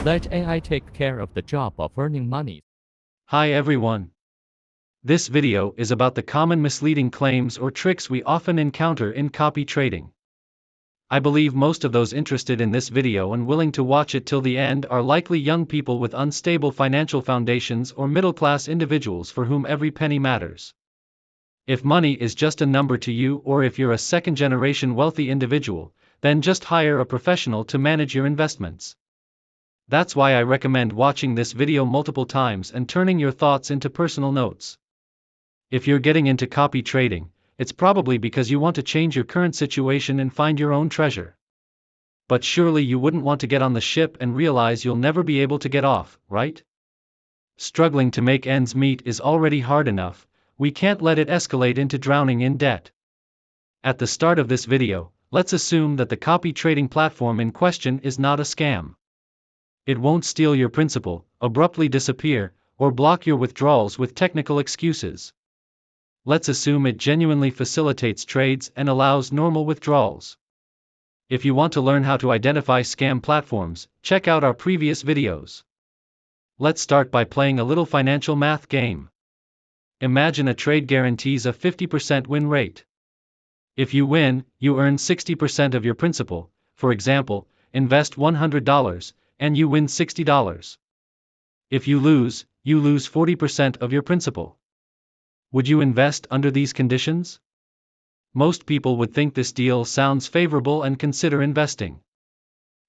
Let AI take care of the job of earning money. Hi everyone. This video is about the common misleading claims or tricks we often encounter in copy trading. I believe most of those interested in this video and willing to watch it till the end are likely young people with unstable financial foundations or middle-class individuals for whom every penny matters. If money is just a number to you, or if you're a second-generation wealthy individual, then just hire a professional to manage your investments. That's why I recommend watching this video multiple times and turning your thoughts into personal notes. If you're getting into copy trading, it's probably because you want to change your current situation and find your own treasure. But surely you wouldn't want to get on the ship and realize you'll never be able to get off, right? Struggling to make ends meet is already hard enough, we can't let it escalate into drowning in debt. At the start of this video, let's assume that the copy trading platform in question is not a scam. It won't steal your principal, abruptly disappear, or block your withdrawals with technical excuses. Let's assume it genuinely facilitates trades and allows normal withdrawals. If you want to learn how to identify scam platforms, check out our previous videos. Let's start by playing a little financial math game. Imagine a trade guarantees a 50% win rate. If you win, you earn 60% of your principal. For example, invest $100, and you win $60. If you lose 40% of your principal. Would you invest under these conditions? Most people would think this deal sounds favorable and consider investing.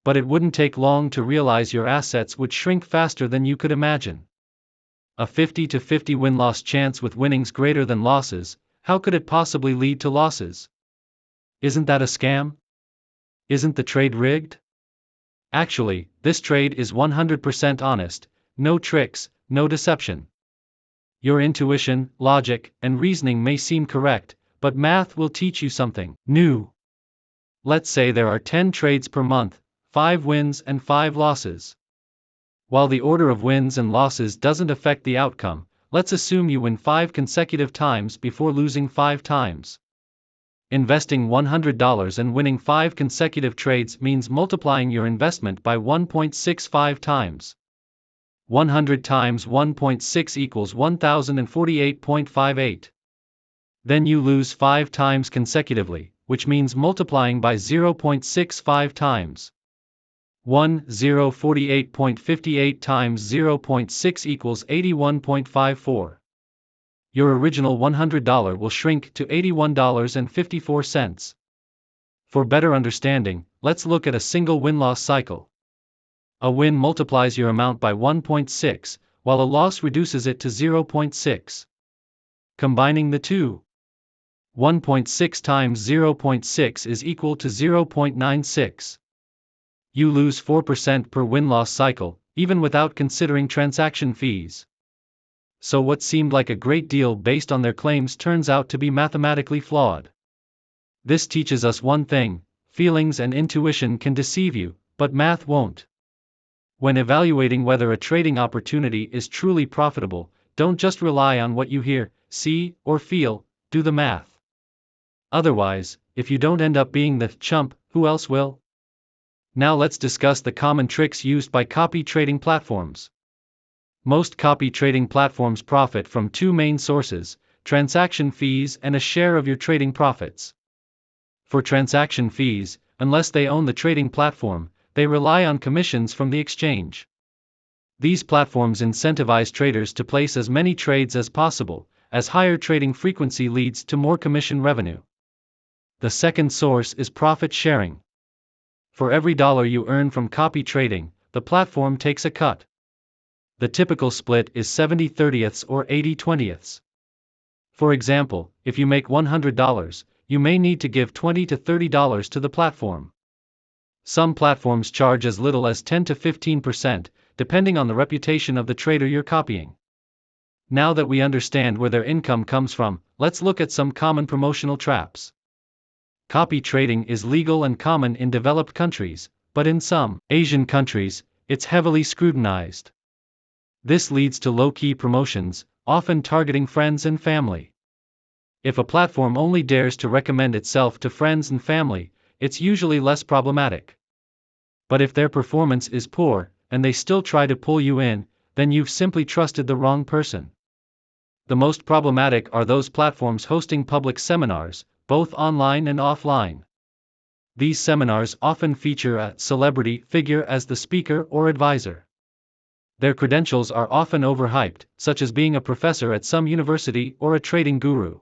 But it wouldn't take long to realize your assets would shrink faster than you could imagine. A 50-50 win-loss chance with winnings greater than losses, how could it possibly lead to losses? Isn't that a scam? Isn't the trade rigged? Actually, this trade is 100% honest, no tricks, no deception. Your intuition, logic, and reasoning may seem correct, but math will teach you something new. Let's say there are 10 trades per month, 5 wins and 5 losses. While the order of wins and losses doesn't affect the outcome, let's assume you win 5 consecutive times before losing 5 times. Investing $100 and winning 5 consecutive trades means multiplying your investment by 1.65 times. 100 times 1.6 equals 1048.58. Then you lose 5 times consecutively, which means multiplying by 0.65 times. 1048.58 times 0.6 equals 81.54. Your original $100 will shrink to $81.54. For better understanding, let's look at a single win-loss cycle. A win multiplies your amount by 1.6, while a loss reduces it to 0.6. Combining the two, 1.6 times 0.6 is equal to 0.96. You lose 4% per win-loss cycle, even without considering transaction fees. So what seemed like a great deal based on their claims turns out to be mathematically flawed. This teaches us one thing: feelings and intuition can deceive you, but math won't. When evaluating whether a trading opportunity is truly profitable, don't just rely on what you hear, see, or feel, do the math. Otherwise, if you don't end up being the chump, who else will? Now let's discuss the common tricks used by copy trading platforms. Most copy trading platforms profit from two main sources: transaction fees and a share of your trading profits. For transaction fees, unless they own the trading platform, they rely on commissions from the exchange. These platforms incentivize traders to place as many trades as possible, as higher trading frequency leads to more commission revenue. The second source is profit sharing. For every dollar you earn from copy trading, the platform takes a cut. The typical split is 70/30ths or 80/20ths. For example, if you make $100, you may need to give $20 to $30 to the platform. Some platforms charge as little as 10 to 15%, depending on the reputation of the trader you're copying. Now that we understand where their income comes from, let's look at some common promotional traps. Copy trading is legal and common in developed countries, but in some Asian countries, it's heavily scrutinized. This leads to low-key promotions, often targeting friends and family. If a platform only dares to recommend itself to friends and family, it's usually less problematic. But if their performance is poor, and they still try to pull you in, then you've simply trusted the wrong person. The most problematic are those platforms hosting public seminars, both online and offline. These seminars often feature a celebrity figure as the speaker or advisor. Their credentials are often overhyped, such as being a professor at some university or a trading guru.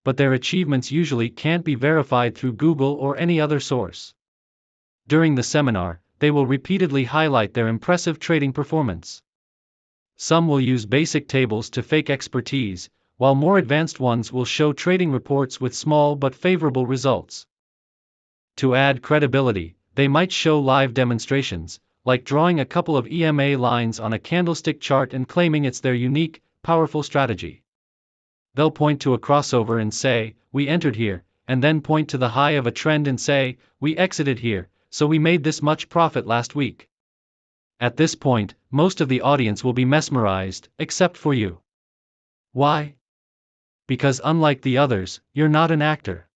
But their achievements usually can't be verified through Google or any other source. During the seminar, they will repeatedly highlight their impressive trading performance. Some will use basic tables to fake expertise, while more advanced ones will show trading reports with small but favorable results. To add credibility, they might show live demonstrations, like drawing a couple of EMA lines on a candlestick chart and claiming it's their unique, powerful strategy. They'll point to a crossover and say, "We entered here," and then point to the high of a trend and say, "We exited here, so we made this much profit last week." At this point, most of the audience will be mesmerized, except for you. Why? Because unlike the others, you're not an actor.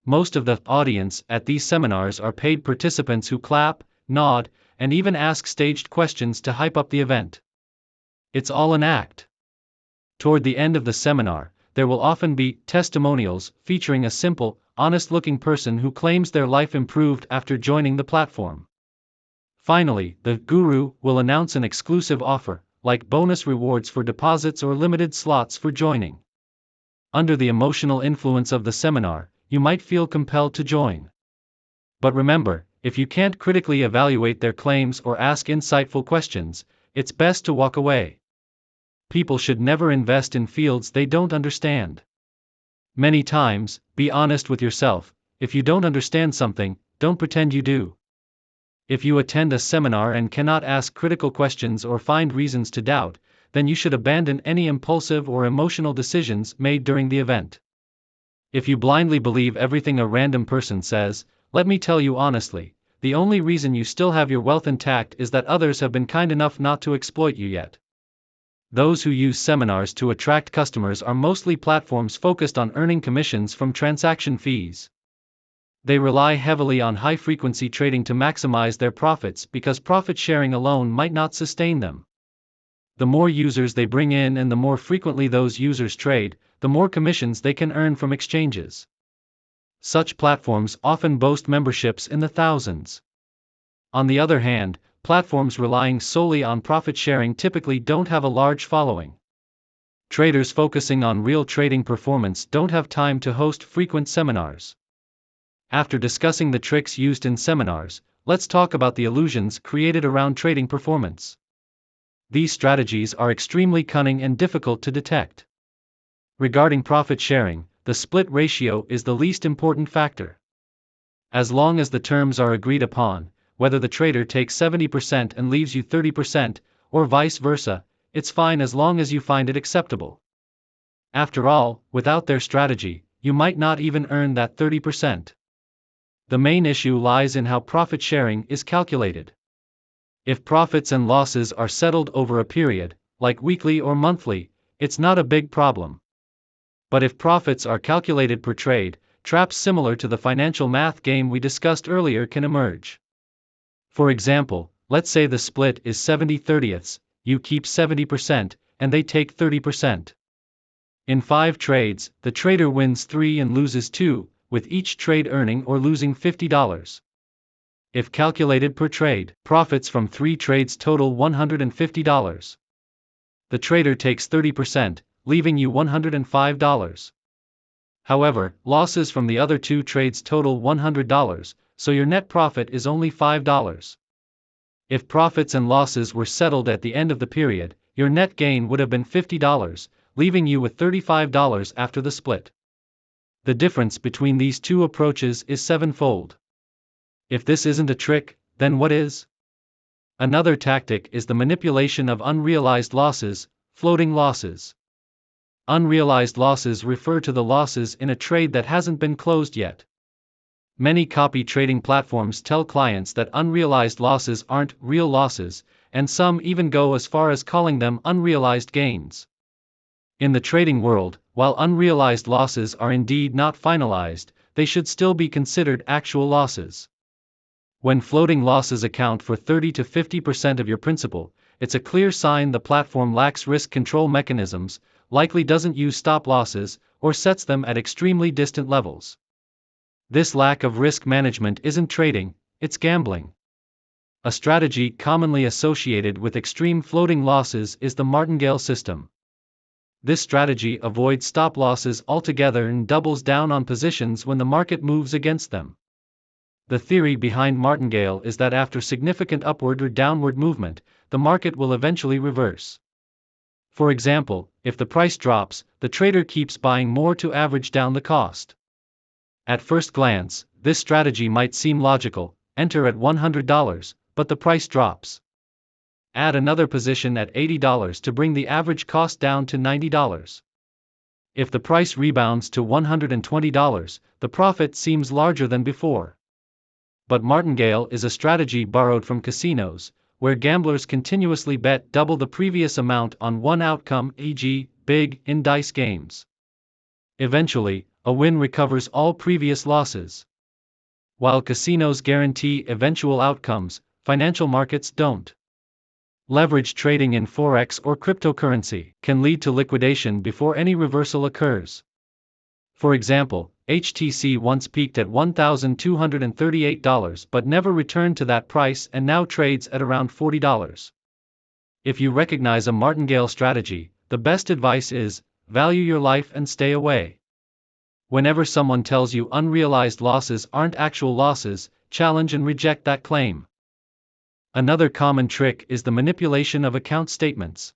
Most of the audience at these seminars are paid participants who clap, nod, and even ask staged questions to hype up the event. It's all an act. Toward the end of the seminar, there will often be testimonials featuring a simple, honest-looking person who claims their life improved after joining the platform. Finally, the guru will announce an exclusive offer, like bonus rewards for deposits or limited slots for joining. Under the emotional influence of the seminar, you might feel compelled to join. But remember, if you can't critically evaluate their claims or ask insightful questions, it's best to walk away. People should never invest in fields they don't understand. Many times, be honest with yourself. If you don't understand something, don't pretend you do. If you attend a seminar and cannot ask critical questions or find reasons to doubt, then you should abandon any impulsive or emotional decisions made during the event. If you blindly believe everything a random person says, let me tell you honestly, the only reason you still have your wealth intact is that others have been kind enough not to exploit you yet. Those who use seminars to attract customers are mostly platforms focused on earning commissions from transaction fees. They rely heavily on high-frequency trading to maximize their profits because profit sharing alone might not sustain them. The more users they bring in and the more frequently those users trade, the more commissions they can earn from exchanges. Such platforms often boast memberships in the thousands. On the other hand, platforms relying solely on profit sharing typically don't have a large following. Traders focusing on real trading performance don't have time to host frequent seminars. After discussing the tricks used in seminars, let's talk about the illusions created around trading performance. These strategies are extremely cunning and difficult to detect. Regarding profit sharing, the split ratio is the least important factor. As long as the terms are agreed upon, whether the trader takes 70% and leaves you 30%, or vice versa, it's fine as long as you find it acceptable. After all, without their strategy, you might not even earn that 30%. The main issue lies in how profit sharing is calculated. If profits and losses are settled over a period, like weekly or monthly, it's not a big problem. But if profits are calculated per trade, traps similar to the financial math game we discussed earlier can emerge. For example, let's say the split is 70/30ths, you keep 70%, and they take 30%. In 5 trades, the trader wins 3 and loses 2, with each trade earning or losing $50. If calculated per trade, profits from 3 trades total $150. The trader takes 30%, leaving you $105. However, losses from the other 2 trades total $100, so your net profit is only $5. If profits and losses were settled at the end of the period, your net gain would have been $50, leaving you with $35 after the split. The difference between these two approaches is 7-fold. If this isn't a trick, then what is? Another tactic is the manipulation of unrealized losses, floating losses. Unrealized losses refer to the losses in a trade that hasn't been closed yet. Many copy trading platforms tell clients that unrealized losses aren't real losses, and some even go as far as calling them unrealized gains. In the trading world, while unrealized losses are indeed not finalized, they should still be considered actual losses. When floating losses account for 30 to 50% of your principal, it's a clear sign the platform lacks risk control mechanisms, likely doesn't use stop losses, or sets them at extremely distant levels. This lack of risk management isn't trading, it's gambling. A strategy commonly associated with extreme floating losses is the martingale system. This strategy avoids stop losses altogether and doubles down on positions when the market moves against them. The theory behind martingale is that after significant upward or downward movement, the market will eventually reverse. For example, if the price drops, the trader keeps buying more to average down the cost. At first glance, this strategy might seem logical: enter at $100, but the price drops. Add another position at $80 to bring the average cost down to $90. If the price rebounds to $120, the profit seems larger than before. But martingale is a strategy borrowed from casinos, where gamblers continuously bet double the previous amount on one outcome, e.g., big in dice games. Eventually, a win recovers all previous losses. While casinos guarantee eventual outcomes, financial markets don't. Leverage trading in forex or cryptocurrency can lead to liquidation before any reversal occurs. For example, HTC once peaked at $1,238 but never returned to that price and now trades at around $40. If you recognize a martingale strategy, the best advice is, value your life and stay away. Whenever someone tells you unrealized losses aren't actual losses, challenge and reject that claim. Another common trick is the manipulation of account statements.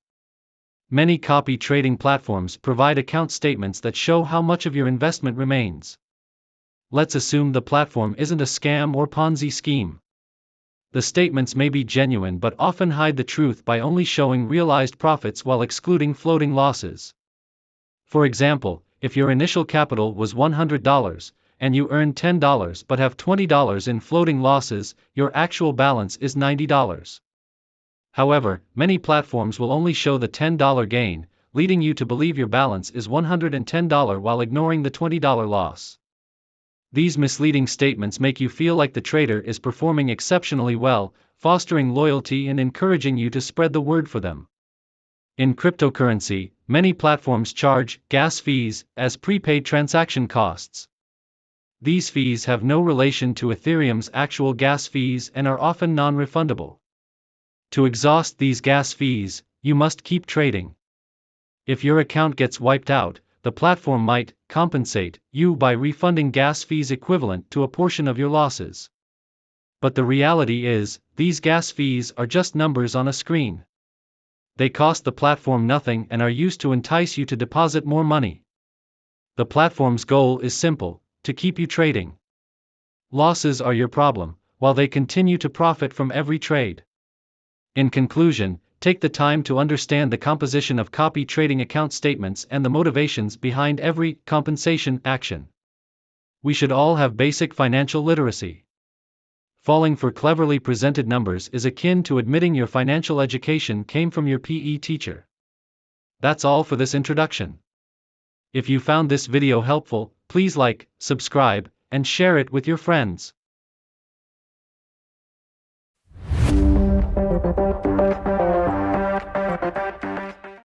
Many copy trading platforms provide account statements that show how much of your investment remains. Let's assume the platform isn't a scam or Ponzi scheme. The statements may be genuine but often hide the truth by only showing realized profits while excluding floating losses. For example, if your initial capital was $100, and you earned $10 but have $20 in floating losses, your actual balance is $90. However, many platforms will only show the $10 gain, leading you to believe your balance is $110 while ignoring the $20 loss. These misleading statements make you feel like the trader is performing exceptionally well, fostering loyalty and encouraging you to spread the word for them. In cryptocurrency, many platforms charge gas fees as prepaid transaction costs. These fees have no relation to Ethereum's actual gas fees and are often non-refundable. To exhaust these gas fees, you must keep trading. If your account gets wiped out, the platform might compensate you by refunding gas fees equivalent to a portion of your losses. But the reality is, these gas fees are just numbers on a screen. They cost the platform nothing and are used to entice you to deposit more money. The platform's goal is simple: to keep you trading. Losses are your problem, while they continue to profit from every trade. In conclusion, take the time to understand the composition of copy trading account statements and the motivations behind every compensation action. We should all have basic financial literacy. Falling for cleverly presented numbers is akin to admitting your financial education came from your PE teacher. That's all for this introduction. If you found this video helpful, please like, subscribe, and share it with your friends.